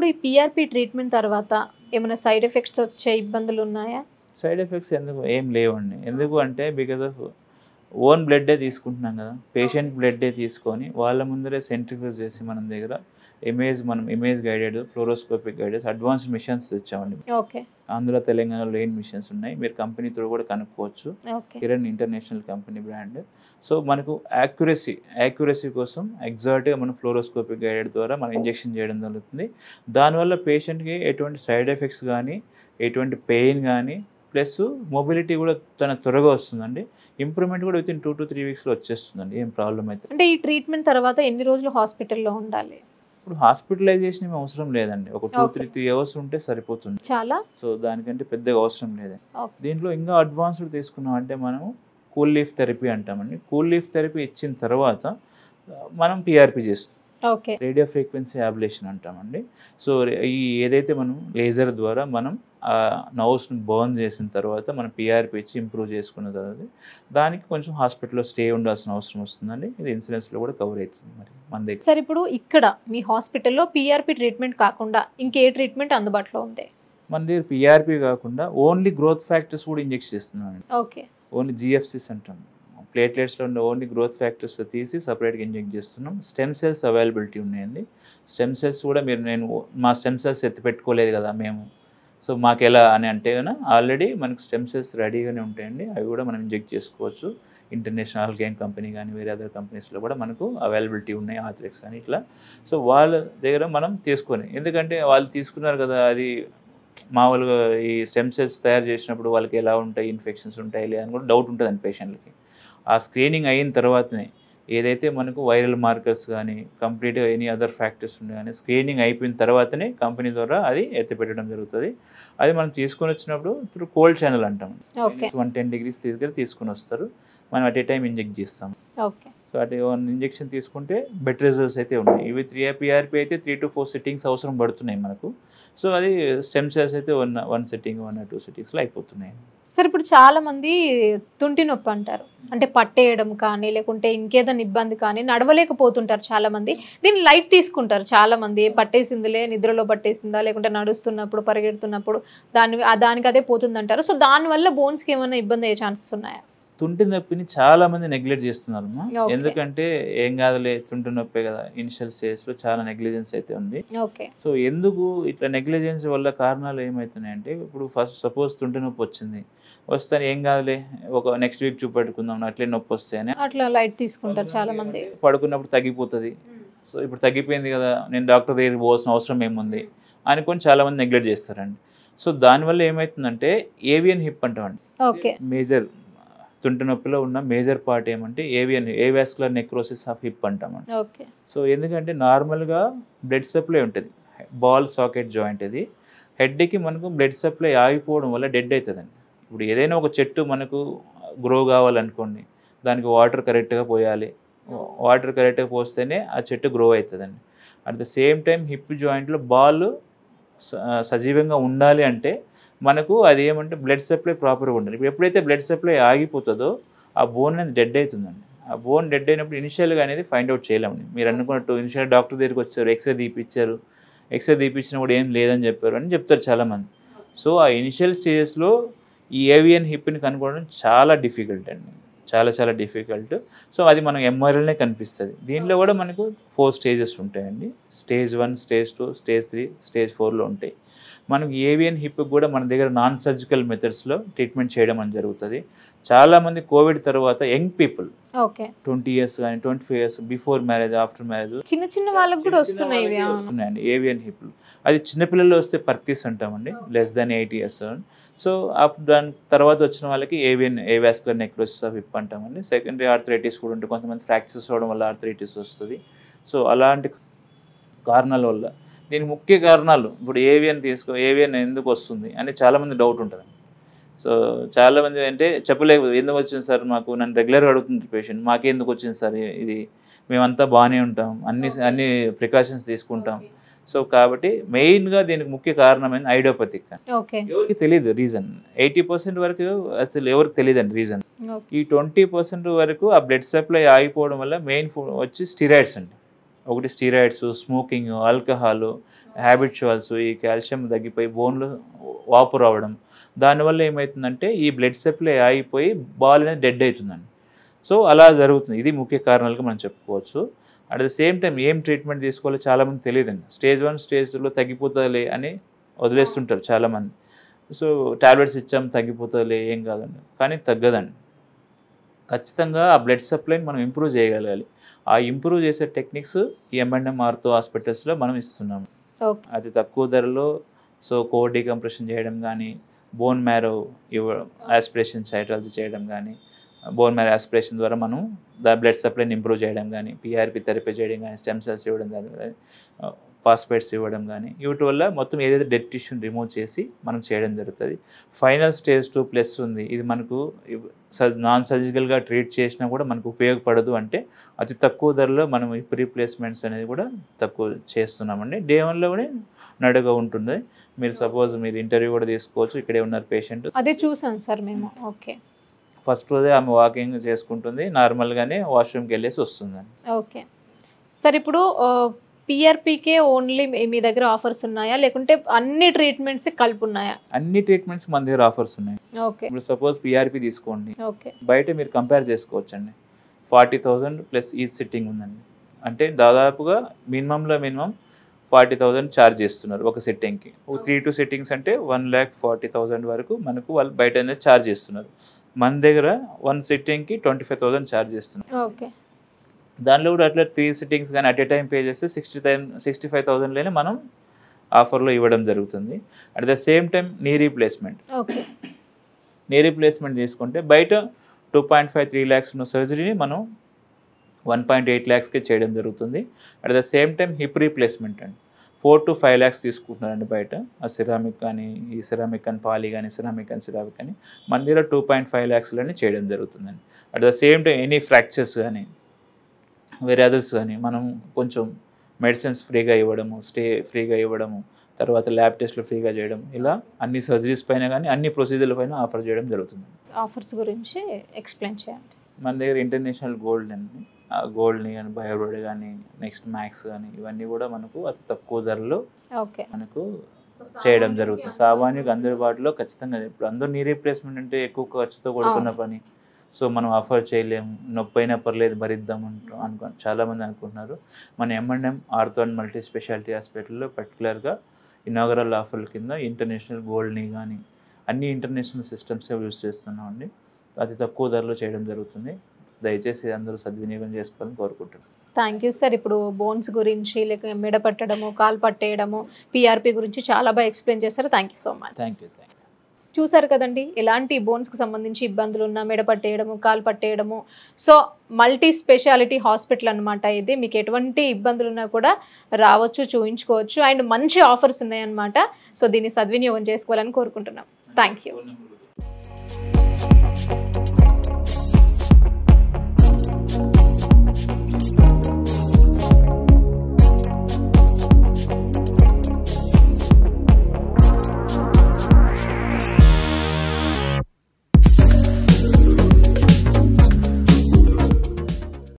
ఇప్పుడు ఈ PRP treatment తర్వాత ఏమైనా సైడ్ ఎఫెక్ట్స్ వచ్చే ఇబ్బందులు ఉన్నాయా? సైడ్ ఎఫెక్ట్స్ ఎందుకు ఏం లేవండి. ఎందుకు అంటే బికాజ్ ఆఫ్ ఓన్ బ్లడ్డే తీసుకుంటున్నాం కదా, పేషెంట్ బ్లడ్డే తీసుకొని వాళ్ళ ముందరే సెంట్రిఫ్యూజ్ చేసి మన దగ్గర image guided fluoroscopic guided advanced machines ఇచ్చామండి. ఓకే. ఆంధ్ర తెలంగాణలో లేని మిషన్స్ ఉన్నాయి. మీరు కంపెనీతో కూడా కనుక్కోవచ్చు. Kiran international company brand. So మనకు యాక్యురసీ కోసం ఎగ్జాక్ట్గా మనం ఫ్లోరోస్కోపిక్ గైడెడ్ ద్వారా మనం ఇంజెక్షన్ చేయడం జరుగుతుంది. దానివల్ల పేషెంట్కి ఎటువంటి సైడ్ ఎఫెక్ట్స్ కానీ ఎటువంటి పెయిన్ కానీ ప్లస్ మొబిలిటీ కూడా త్వరగా వస్తుందండి. ఇంప్రూవ్మెంట్ కూడా వితిన్ 2 to 3 weeks వచ్చేస్తుందండి. ఏం ప్రాబ్లం అయితే. అంటే ఈ ట్రీట్మెంట్ తర్వాత ఎన్ని రోజులు హాస్పిటల్లో ఉండాలి? ఇప్పుడు హాస్పిటలైజేషన్ ఏమి అవసరం లేదండి. ఒక 2-3 hours ఉంటే సరిపోతుంది చాలా. సో దానికంటే పెద్దగా అవసరం లేదండి. దీంట్లో ఇంకా అడ్వాన్స్డ్ తీసుకున్నాం అంటే మనము కూల్ లీఫ్ థెరపీ అంటామండి. కూల్ లీఫ్ థెరపీ ఇచ్చిన తర్వాత మనం పిఆర్పి చేస్తాం. రేడియో ఫ్రీక్వెన్సీ అబ్లేషన్ అంటామండి. సో ఈ ఏదైతే మనం లేజర్ ద్వారా మనం ఆ నర్వ్స్ని బర్న్ చేసిన తర్వాత మనం పిఆర్పి ఇచ్చి ఇంప్రూవ్ చేసుకున్న తర్వాత దానికి కొంచెం హాస్పిటల్లో స్టే ఉండాల్సిన అవసరం వస్తుందండి. ఇది ఇన్సూరెన్స్లో కూడా కవర్ అవుతుంది. మరి మన దగ్గర సార్ ఇప్పుడు ఇక్కడ మీ హాస్పిటల్లో పిఆర్పి ట్రీట్మెంట్ కాకుండా ఇంకే ట్రీట్మెంట్ అందుబాటులో ఉంది? మన దగ్గర పిఆర్పి కాకుండా ఓన్లీ గ్రోత్ ఫ్యాక్టర్స్ కూడా ఇంజెక్ట్ చేస్తున్నామండి. ఓన్లీ జిఎఫ్సిస్ అంటాం. ప్లేట్లెట్స్లో ఉండే ఓన్లీ గ్రోత్ ఫ్యాక్టర్స్ తీసి సపరేట్గా ఇంజెక్ట్ చేస్తున్నాం. స్టెమ్ సెల్స్ అవైలబిలిటీ ఉన్నాయండి. స్టెమ్ సెల్స్ కూడా నేను మా స్టెమ్ సెల్స్ ఎత్తి పెట్టుకోలేదు కదా మేము, సో మాకు ఎలా అని అంటే కన్నా ఆల్రెడీ మనకు స్టెమ్ సెల్స్ రెడీగానే ఉంటాయండి. అవి కూడా మనం ఇంజెక్ట్ చేసుకోవచ్చు. ఇంటర్నేషనల్ ఆల్గైన్ కంపెనీ కానీ వేరే అదర్ కంపెనీస్లో కూడా మనకు అవైలబిలిటీ ఉన్నాయి, ఆథ్రిక్స్ అని ఇట్లా. సో వాళ్ళ దగ్గర మనం తీసుకొని, ఎందుకంటే వాళ్ళు తీసుకున్నారు కదా, అది మామూలుగా ఈ స్టెమ్ సెల్స్ తయారు చేసినప్పుడు వాళ్ళకి ఎలా ఉంటాయి, ఇన్ఫెక్షన్స్ ఉంటాయి లే అని కూడా డౌట్ ఉంటుందండి పేషెంట్లకి. ఆ స్క్రీనింగ్ అయిన తర్వాతనే ఏదైతే మనకు వైరల్ మార్కర్స్ కానీ కంప్లీట్గా ఎనీ అదర్ ఫ్యాక్టర్స్ ఉన్నాయి కానీ స్క్రీనింగ్ అయిపోయిన తర్వాతనే కంపెనీ ద్వారా అది ఎత్తిపెట్టడం జరుగుతుంది. అది మనం తీసుకొని వచ్చినప్పుడు త్రూ కోల్డ్ ఛానల్ అంటాం. 110 degrees తీసుకొని వస్తారు. మనం అట్ ఏ టైం ఇంజెక్ట్ చేస్తాం. సో అటు ఇంజెక్షన్ తీసుకుంటే బెటర్ రిజల్ట్స్ అయితే ఉన్నాయి. ఇవి 3 PRP అయితే 3 to 4 sittings అవసరం పడుతున్నాయి మనకు. సో అది స్టెమ్ సెల్స్ అయితే 1 sitting 1 or 2 sittings అయిపోతున్నాయి. సార్ ఇప్పుడు చాలా మంది తుంటి నొప్పి అంటారు, అంటే పట్టేయడం కానీ లేకుంటే ఇంకేదైనా ఇబ్బంది కానీ నడవలేకపోతుంటారు చాలా మంది. దీన్ని లైట్ తీసుకుంటారు చాలా మంది. పట్టేసిందిలే, నిద్రలో పట్టేసిందా లేకుంటే నడుస్తున్నప్పుడు పరిగెడుతున్నప్పుడు దానికి అదే పోతుంది అంటారు. సో దానివల్ల బోన్స్కి ఏమైనా ఇబ్బంది అయ్యే ఛాన్సెస్ ఉన్నాయా? తుంటి నొప్పిని చాలా మంది నెగ్లెక్ట్ చేస్తున్నారు. ఎందుకంటే ఏం కాదులే తుంటి నొప్పే కదా, ఇనిషియల్ స్టేజ్లో చాలా నెగ్లిజెన్స్ అయితే ఉంది. సో ఎందుకు ఇట్లా నెగ్లిజెన్స్ వల్ల కారణాలు ఏమవుతున్నాయంటే, ఇప్పుడు ఫస్ట్ సపోజ్ తుంటి నొప్పి వచ్చింది, వస్తే ఏం కాదులే ఒక నెక్స్ట్ వీక్ చూపెట్టుకుందాం అట్లే నొప్పి వస్తే అని అట్లా లైట్ తీసుకుంటారు చాలా మంది. పడుకున్నప్పుడు తగ్గిపోతుంది. సో ఇప్పుడు తగ్గిపోయింది కదా, నేను డాక్టర్ దగ్గరికి పోవాల్సిన అవసరం ఏముంది అనుకొని చాలా మంది నెగ్లెక్ట్ చేస్తారండి. సో దానివల్ల ఏమవుతుందంటే ఏవియన్ హిప్ అంటామండి. మేజర్ తుంటి నొప్పిలో ఉన్న మేజర్ పార్ట్ ఏమంటే ఏవాస్కులర్ నెక్రోసిస్ ఆఫ్ హిప్ అంటామండి. సో ఎందుకంటే నార్మల్గా బ్లడ్ సప్లై ఉంటుంది, బాల్ సాకెట్ జాయింట్ ఇది. హెడ్కి మనకు బ్లడ్ సప్లై ఆగిపోవడం వల్ల డెడ్ అవుతుందండి. ఇప్పుడు ఏదైనా ఒక చెట్టు మనకు గ్రో కావాలనుకోండి, దానికి వాటర్ కరెక్ట్గా పోయాలి. వాటర్ కరెక్ట్గా పోస్తేనే ఆ చెట్టు గ్రో అవుతుందండి. At the same time hip జాయింట్లో బాల్ సజీవంగా ఉండాలి అంటే మనకు అది ఏమంటే బ్లడ్ సప్లై ప్రాపర్గా ఉండాలి. ఇప్పుడు ఎప్పుడైతే బ్లడ్ సప్లై ఆగిపోతుందో ఆ బోన్ అనేది డెడ్ అవుతుందండి. ఆ బోన్ డెడ్ అయినప్పుడు ఇనిషియల్గా అనేది ఫైండ్ అవుట్ చేయలేమండి. మీరు అనుకున్నట్టు ఇనిషియల్ డాక్టర్ దగ్గరికి వచ్చారు, ఎక్స్రే తీపిచ్చారు, ఎక్స్రే తీపించినా కూడా ఏం లేదని చెప్పారు అని చెప్తారు చాలామంది. సో ఆ ఇనిషియల్ స్టేజెస్లో ఈ ఏవియన్ హిప్ని కనుక్కోవడం చాలా డిఫికల్ట్ అండి, చాలా డిఫికల్ట్. సో అది మనం ఎంఆర్ఐలోనే కనిపిస్తుంది. దీంట్లో కూడా మనకు 4 stages ఉంటాయండి. Stage 1, Stage 2, Stage 3, Stage 4లో ఉంటాయి. మనకు ఏవియన్ హిప్ కూడా మన దగ్గర నాన్ సర్జికల్ మెథడ్స్లో ట్రీట్మెంట్ చేయడం అని జరుగుతుంది. చాలామంది కోవిడ్ తర్వాత యంగ్ పీపుల్ 20 years కానీ 25 years before marriage after marriage చిన్న వాళ్ళకి కూడా వస్తున్నాయండి ఏవియన్ హిప్లు. అది చిన్నపిల్లల్లో వస్తే పర్తీస్ అంటామండి, less than 8 years. సో దాని తర్వాత వచ్చిన వాళ్ళకి ఏవాస్కులర్ నెక్రోసిస్ ఆఫ్ హిప్ అంటామండి. సెకండరీ ఆర్థరైటిస్ కూడా ఉంటుంది, కొంతమంది ఫ్రాక్చర్స్ అవడం వల్ల ఆర్థరైటిస్ వస్తుంది. సో అలాంటి కారణాల వల్ల దీనికి ముఖ్య కారణాలు ఇప్పుడు ఏవియన్ ఎందుకు వస్తుంది అని చాలామంది డౌట్ ఉంటుంది. సో చాలామంది అంటే చెప్పలేదు, ఎందుకు వచ్చింది సార్ మాకు, నన్ను రెగ్యులర్గా అడుగుతుంది పేషెంట్, మాకే ఎందుకు వచ్చింది సార్, ఇది మేమంతా బాగానే ఉంటాం, అన్ని ప్రికాషన్స్ తీసుకుంటాం. సో కాబట్టి మెయిన్గా దీనికి ముఖ్య కారణమైన ఐడియోపతిక్. ఎవరికి తెలియదు రీజన్. 80% వరకు అసలు ఎవరికి తెలియదండి రీజన్. ఈ 20% వరకు ఆ బ్లడ్ సప్లై ఆగిపోవడం వల్ల మెయిన్ వచ్చి స్టిరాయిడ్స్ అండి. ఒకటి స్టీరాయిడ్స్, స్మోకింగ్, ఆల్కహాల్, హ్యాబిచువల్స్, ఈ కాల్షియం తగ్గిపోయి బోన్లు వాపు రావడం, దానివల్ల ఏమవుతుందంటే ఈ బ్లడ్ సప్లై ఆగిపోయి బాల్ అనేది డెడ్ అవుతుందండి. సో అలా జరుగుతుంది. ఇది ముఖ్య కారణాలుగా మనం చెప్పుకోవచ్చు. అట్ ద సేమ్ టైం ఏం ట్రీట్మెంట్ తీసుకోవాలో చాలామంది తెలియదండి. స్టేజ్ 1 స్టేజ్ 2లో తగ్గిపోతుందిలే అని వదిలేస్తుంటారు చాలామంది. సో టాబ్లెట్స్ ఇచ్చాం తగ్గిపోతుందిలే ఏం కాదండి, కానీ తగ్గదండి. ఖచ్చితంగా ఆ బ్లడ్ సప్లైని మనం ఇంప్రూవ్ చేయగలగాలి. ఆ ఇంప్రూవ్ చేసే టెక్నిక్స్ ఈ M&M ఆర్థో హాస్పిటల్స్లో మనం ఇస్తున్నాము. అతి తక్కువ ధరలో. సో కోర్ డీకంప్రెషన్ చేయడం కానీ, బోన్ మ్యారో ఆస్పిరేషన్ సైటాలజీ చేయడం కానీ, బోన్ మ్యారో ఆస్పిరేషన్ ద్వారా మనం బ్లడ్ సప్లైని ఇంప్రూవ్ చేయడం కానీ, PRP థెరపీ చేయడం కానీ, స్టెమ్ సెల్స్ ఇవ్వడం కానీ, ఫాస్ఫేట్స్ ఇవ్వడం కానీ, వీటి వల్ల మొత్తం ఏదైతే డెడ్ టిష్యూని రిమూవ్ చేసి మనం చేయడం జరుగుతుంది. ఫైనల్ స్టేజ్ 2+ ఉంది. ఇది మనకు నాన్ సర్జికల్గా ట్రీట్ చేసినా కూడా మనకు ఉపయోగపడదు అంటే అతి తక్కువ ధరలో మనం హిప్ రీప్లేస్మెంట్స్ అనేది కూడా తక్కువ చేస్తున్నామండి. డే 1లో కూడా నడుగా ఉంటుంది. మీరు సపోజ్ మీరు ఇంటర్వ్యూ కూడా తీసుకోవచ్చు. ఇక్కడే ఉన్నారు పేషెంట్. అదే చూసాను సార్ మేము. ఓకే. ఫస్ట్ రోజే ఆమె వాకింగ్ చేసుకుంటుంది, నార్మల్గానే వాష్రూమ్కి వెళ్ళేసి వస్తుందండి. Okay sir. ఇప్పుడు PRPకే ఓన్లీ మీ దగ్గర ఆఫర్స్ ఉన్నాయా, లేకుంటే అన్ని ట్రీట్మెంట్స్ కలిపి ఉన్నాయా? అన్ని ట్రీట్మెంట్స్ మన దగ్గర ఆఫర్స్ ఉన్నాయి. ఓకే. ఇప్పుడు సపోజ్ PRP తీసుకోండి. ఓకే. బయట మీరు కంపేర్ చేసుకోవచ్చండి. 40,000 ప్లస్ ఈ సిట్టింగ్ ఉందండి. అంటే దాదాపుగా మినిమం 40,000 ఛార్జ్ చేస్తున్నారు ఒక సిట్టింగ్కి. 3-2 సిట్టింగ్స్ అంటే 1,40,000 వరకు మనకు వాళ్ళు బయట అనేది ఛార్జ్ చేస్తున్నారు. మన దగ్గర 1 సిట్టింగ్కి 25,000 ఛార్జ్ చేస్తున్నారు. ఓకే. దానిలో కూడా అట్లా 3 సిట్టింగ్స్ కానీ అట్ ఏ టైం పే చేస్తే 65,000లోనే మనం ఆఫర్లో ఇవ్వడం జరుగుతుంది. At the same time knee replacement. Okay. Knee replacement తీసుకుంటే బయట 2.5-3 lakhs ఉన్న సర్జరీని మనం 1.8 lakhsకే చేయడం జరుగుతుంది. At the same time hip replacement అండి 4-5 lakhs తీసుకుంటున్నారండి బయట. ఆ సిరామిక్ కానీ, ఈ సిరామిక్ అని పాలీ కానీ, సిరామిక్ అని సిరామిక్ అని మన దగ్గర 2.5 lakhsలోనే చేయడం జరుగుతుందండి. At the same time any fractures కానీ వేరే అదర్స్ కానీ మనం కొంచెం మెడిసిన్స్ ఫ్రీగా ఇవ్వడము, స్టే ఫ్రీగా ఇవ్వడము, తర్వాత ల్యాబ్ టెస్ట్లు ఫ్రీగా చేయడం, ఇలా అన్ని సర్జరీస్ పైన కానీ అన్ని ప్రొసీజర్ల పైన ఆఫర్ చేయడం జరుగుతుంది. ఆఫర్స్ గురించి ఎక్స్ప్లెయిన్ చేయండి. మన దగ్గర ఇంటర్నేషనల్ గోల్డ్ అండి, ఆ గోల్డ్ని కానీ, బయోరోడ్ కానీ, నెక్స్ట్ మ్యాక్స్ కానీ ఇవన్నీ కూడా మనకు అతి తక్కువ ధరలో మనకు చేయడం జరుగుతుంది. సామాన్యులకు అందుబాటులో ఖచ్చితంగా. ఇప్పుడు అందరూ నీ రీప్లేస్మెంట్ అంటే ఎక్కువ ఖర్చుతో కూడుకున్న పని. సో మనం ఆఫర్ చేయలేము, నొప్పి అయినా పర్లేదు భరిద్దాం చాలామంది అనుకుంటున్నారు. మన M&M ortho and multi speciality హాస్పిటల్లో పర్టికులర్గా ఇనాగరల్ ఆఫర్ల కింద ఇంటర్నేషనల్ గోల్డ్ని కానీ అన్ని ఇంటర్నేషనల్ సిస్టమ్స్ యూజ్ చేస్తున్నామండి. అతి తక్కువ ధరలో చేయడం జరుగుతుంది. దయచేసి అందరూ సద్వినియోగం చేసుకోవాలని కోరుకుంటున్నాను. Thank you sir. ఇప్పుడు బోన్స్ గురించి, లేక మెడ పట్టడము, కాలు పట్టేయడము, PRP గురించి చాలా బాగా ఎక్స్ప్లెయిన్ చేశారు. Thank you so much. Thank you. చూసారు కదండి, ఎలాంటి బోన్స్కి సంబంధించి ఇబ్బందులు ఉన్నా, మెడ పట్టేయడము, కాలు పట్టేయడము. సో మల్టీ స్పెషాలిటీ హాస్పిటల్ అనమాట ఇది. మీకు ఎటువంటి ఇబ్బందులు ఉన్నా కూడా రావచ్చు, చూయించుకోవచ్చు. అండ్ మంచి ఆఫర్స్ ఉన్నాయన్నమాట. సో దీన్ని సద్వినియోగం చేసుకోవాలని కోరుకుంటున్నాం. Thank you.